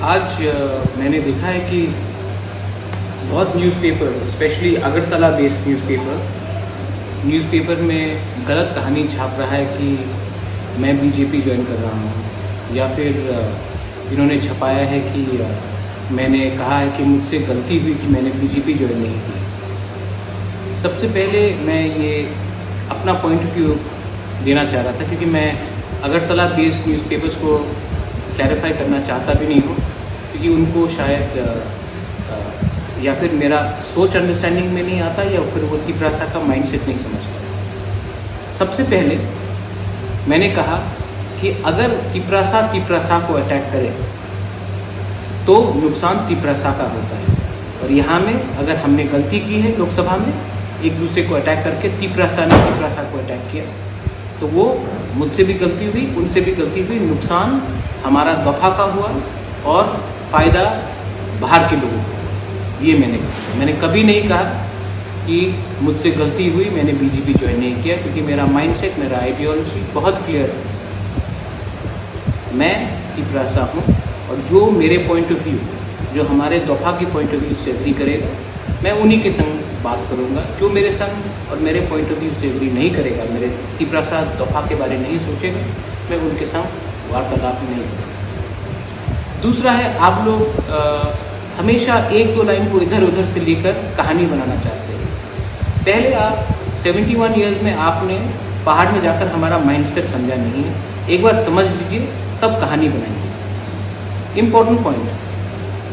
आज मैंने देखा है कि बहुत newspaper, specially Agartala based newspaper में गलत कहानी छाप रहा है कि मैं बीजेपी ज्वाइन कर रहा हूँ, या फिर इन्होंने छपाया है कि मैंने कहा है कि मुझसे गलती हुई कि मैंने बीजेपी ज्वाइन नहीं की। सबसे पहले मैं ये अपना पॉइंट ऑफ व्यू देना चाह रहा था, क्योंकि मैं अगरतला बेस्ड न्यूज़पेपर्स को क्लैरिफाई करना चाहता भी नहीं हूँ, क्योंकि उनको शायद या फिर मेरा सोच अंडरस्टैंडिंग में नहीं आता, या फिर वो तिपरासा का माइंडसेट नहीं समझता। सबसे पहले मैंने कहा कि अगर तिपरासा को अटैक करे तो नुकसान तिपरासा का होता है, और यहाँ में अगर हमने गलती की है लोकसभा में एक दूसरे को अटैक करके, तिपरासा ने तिपरासा को अटैक किया, तो वो मुझसे भी गलती हुई, उनसे भी गलती हुई, नुकसान हमारा दफा का हुआ और फ़ायदा बाहर के लोगों को। ये मैंने कहा। मैंने कभी नहीं कहा कि मुझसे गलती हुई, मैंने बीजेपी ज्वाइन नहीं किया, क्योंकि मेरा माइंडसेट, मेरा आइडियोलॉजी बहुत क्लियर है। मैं तिपरासा हूँ, और जो मेरे पॉइंट ऑफ व्यू, जो हमारे दफा के पॉइंट ऑफ व्यू से एग्री करेगा, मैं उन्हीं के संग बात करूँगा। जो मेरे संग और मेरे पॉइंट ऑफ व्यू से एग्री नहीं करेगा, मेरे तिपरासा दफा के बारे नहीं सोचेगा, मैं उनके संग वार्तालाप नहीं करूँगा। दूसरा है, आप लोग हमेशा एक दो लाइन को इधर उधर से लेकर कहानी बनाना चाहते हैं। पहले आप 71 ईयर्स में आपने पहाड़ में जाकर हमारा माइंडसेट समझा नहीं है, एक बार समझ लीजिए तब कहानी बनाइए। इम्पोर्टेंट पॉइंट,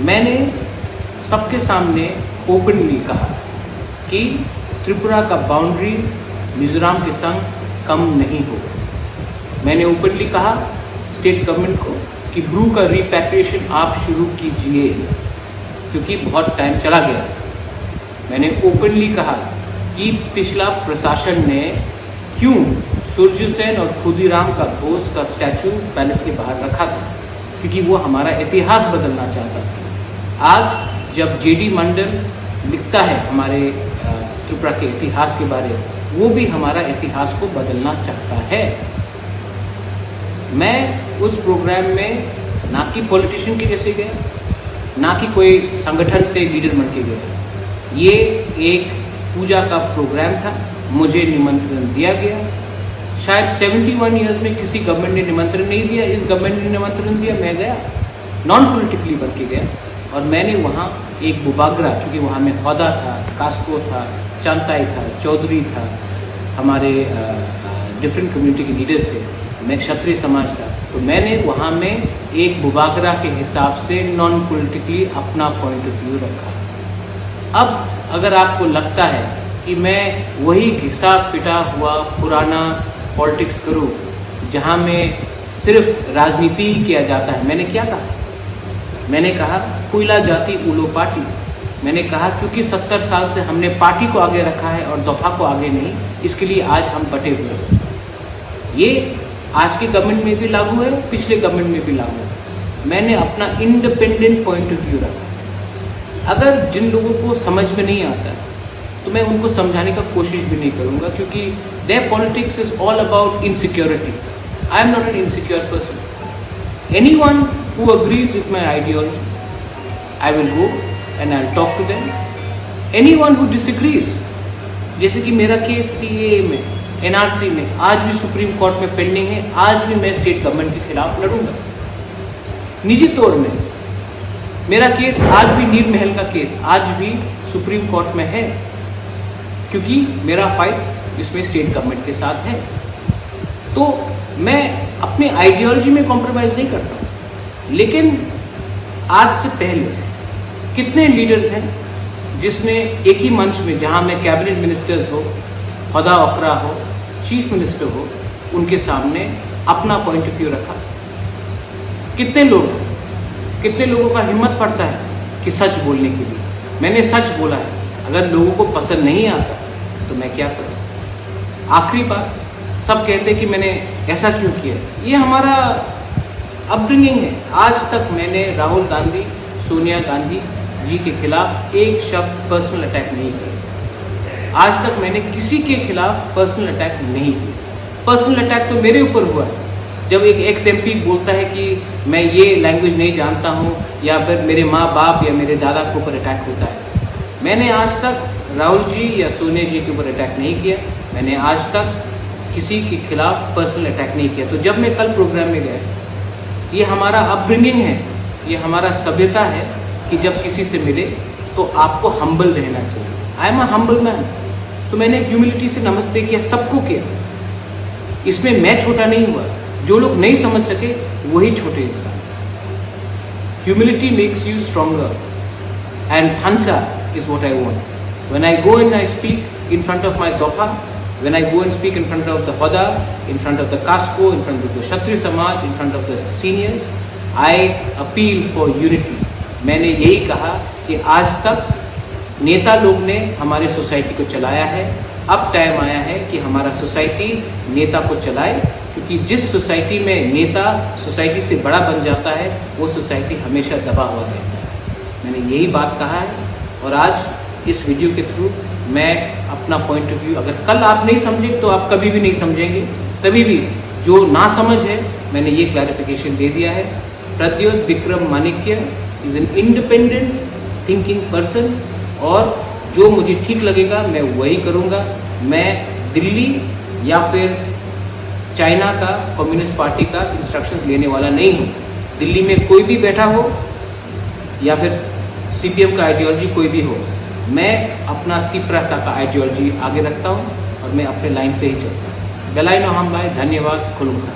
मैंने सबके सामने ओपनली कहा कि त्रिपुरा का बाउंड्री मिजोरम के संग कम नहीं होगा। मैंने ओपनली कहा स्टेट गवर्नमेंट को कि ब्रू का रिपैट्रिएशन आप शुरू कीजिए, क्योंकि बहुत टाइम चला गया। मैंने ओपनली कहा कि पिछला प्रशासन ने क्यों सूर्य सेन और खुदीराम का बोस का स्टैचू पैलेस के बाहर रखा था, क्योंकि वो हमारा इतिहास बदलना चाहता था। आज जब जेडी मंडल लिखता है हमारे त्रिपुरा के इतिहास के बारे में, वो भी हमारा इतिहास को बदलना चाहता है। मैं उस प्रोग्राम में ना कि पॉलिटिशियन के जैसे गया, ना कि कोई संगठन से लीडर बन के गया। ये एक पूजा का प्रोग्राम था, मुझे निमंत्रण दिया गया। शायद 71 ईयर्स में किसी गवर्नमेंट ने निमंत्रण नहीं दिया, इस गवर्नमेंट ने निमंत्रण दिया, मैं गया, नॉन पॉलिटिकली बन के गया। और मैंने वहाँ एक बुबागरा, क्योंकि वहाँ में हौदा था, कास्को था, चांताई था, चौधरी था, हमारे डिफरेंट कम्युनिटी के लीडर्स थे, मैं क्षत्रिय समाज था, तो मैंने वहाँ में एक बुबागरा के हिसाब से नॉन पॉलिटिकली अपना पॉइंट ऑफ व्यू रखा। अब अगर आपको लगता है कि मैं वही घिसा पिटा हुआ पुराना पॉलिटिक्स करूं, जहां में सिर्फ राजनीति ही किया जाता है, मैंने क्या कहा? मैंने कहा कोयला जाति उलो पार्टी। मैंने कहा क्योंकि 70 साल से हमने पार्टी को आगे रखा है और दफा को आगे नहीं, इसके लिए आज हम बटे हुए हैं। ये आज की गवर्नमेंट में भी लागू है, पिछले गवर्नमेंट में भी लागू है। मैंने अपना इंडिपेंडेंट पॉइंट ऑफ व्यू रखा। अगर जिन लोगों को समझ में नहीं आता तो मैं उनको समझाने का कोशिश भी नहीं करूँगा, क्योंकि there politics is all about insecurity. I am not an insecure person. Anyone who agrees with my ideology, I will go and I will talk to them. Anyone who disagrees, जैसे कि मेरा केस सीएए में, NRC में आज भी supreme court में pending है, आज भी मैं स्टेट गवर्नमेंट के खिलाफ लड़ूंगा। निजी तौर में मेरा केस आज भी, नीर महल का केस आज भी सुप्रीम कोर्ट में है, क्योंकि मेरा फाइट इसमें स्टेट गवर्नमेंट के साथ है। तो मैं अपने आइडियोलॉजी में कॉम्प्रोमाइज़ नहीं करता हूँ। लेकिन आज से पहले कितने लीडर्स हैं जिसने एक ही मंच में, जहाँ में कैबिनेट मिनिस्टर्स हो, खुदा वकरा हो, चीफ मिनिस्टर हो, उनके सामने अपना पॉइंट ऑफ व्यू रखा? कितने लोगों का हिम्मत पड़ता है कि सच बोलने के लिए? मैंने सच बोला है। अगर लोगों को पसंद नहीं आता तो मैं क्या करूं? आखिरी बात, सब कहते हैं कि मैंने ऐसा क्यों किया। ये हमारा अपब्रिंगिंग है। आज तक मैंने राहुल गांधी, सोनिया गांधी जी के खिलाफ एक शब्द पर्सनल अटैक नहीं किया। आज तक मैंने किसी के खिलाफ पर्सनल अटैक नहीं किया। पर्सनल अटैक तो मेरे ऊपर हुआ है, जब एक एक्स एमपी बोलता है कि मैं ये लैंग्वेज नहीं जानता हूँ, या फिर मेरे माँ बाप या मेरे दादा के ऊपर अटैक होता है। मैंने आज तक राहुल जी या सोनिया जी के ऊपर अटैक नहीं किया, मैंने आज तक किसी के खिलाफ पर्सनल अटैक नहीं किया। तो जब मैं कल प्रोग्राम में गया, ये हमारा अपब्रिंगिंग है, ये हमारा सभ्यता है कि जब किसी से मिले तो आपको हम्बल रहना चाहिए। I am a humble man. तो मैंने ह्यूमिलिटी से नमस्ते किया, सबको किया। इसमें मैं छोटा नहीं हुआ, जो लोग नहीं समझ सके वही छोटे इंसान। Humility makes you stronger and this is what I want. When I go and I speak in front of my दोपा, when I go and speak in front of the Hoda, in front of the Casco, in front of the Kshatriya Samaj, in front of the seniors, I appeal for unity. मैंने यही कहा कि आज तक नेता लोग ने हमारे सोसाइटी को चलाया है, अब टाइम आया है कि हमारा सोसाइटी नेता को चलाए, क्योंकि जिस सोसाइटी में नेता सोसाइटी से बड़ा बन जाता है वो सोसाइटी हमेशा दबा हुआ रहता है। मैंने यही बात कहा है और आज इस वीडियो के थ्रू मैं अपना पॉइंट ऑफ व्यू, अगर कल आप नहीं समझे तो आप कभी भी नहीं समझेंगे, कभी भी जो ना समझ है मैंने ये क्लैरिफिकेशन दे दिया है। Pradyot Vikram Manikya is an independent thinking person और जो मुझे ठीक लगेगा मैं वही करूँगा। मैं दिल्ली या फिर चाइना का कम्युनिस्ट पार्टी का इंस्ट्रक्शंस लेने वाला नहीं हूँ। दिल्ली में कोई भी बैठा हो या फिर सीपीएम का आइडियोलॉजी कोई भी हो, मैं अपना तिपरासा का आइडियोलॉजी आगे रखता हूँ और मैं अपने लाइन से ही चलता हूँ। बेलाइनो हम भाई, धन्यवाद, खुलूंगा।